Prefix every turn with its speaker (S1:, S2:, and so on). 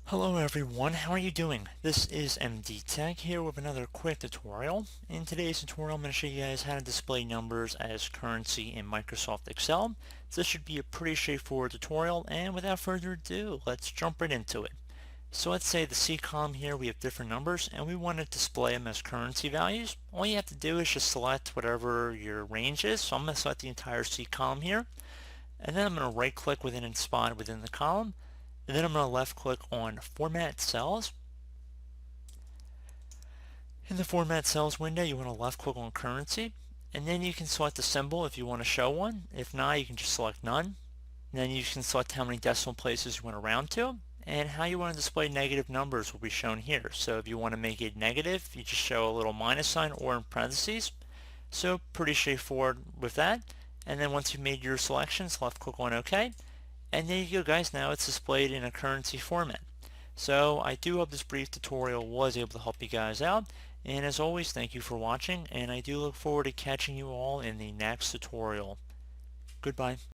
S1: Hello everyone, how are you doing? This is MD Tech here with another quick tutorial. In today's tutorial I'm going to show you guys how to display numbers as currency in Microsoft Excel. So this should be a pretty straightforward tutorial, and without further ado, let's jump right into it. So let's say the C column here we have different numbers and we want to display them as currency values. All you have to do is just select whatever your range is. So I'm going to select the entire C column here, and then I'm going to right click within a spot within the column. And then I'm going to left click on Format Cells. In the Format Cells window, you want to left click on Currency. And then you can select a symbol if you want to show one. If not, you can just select None. And then you can select how many decimal places you want to round to. And how you want to display negative numbers will be shown here. So if you want to make it negative, you just show a little minus sign or in parentheses. So pretty straightforward with that. And then once you've made your selections, left click on OK. And there you go guys, now it's displayed in a currency format. So I do hope this brief tutorial was able to help you guys out, and as always thank you for watching, and I do look forward to catching you all in the next tutorial. Goodbye.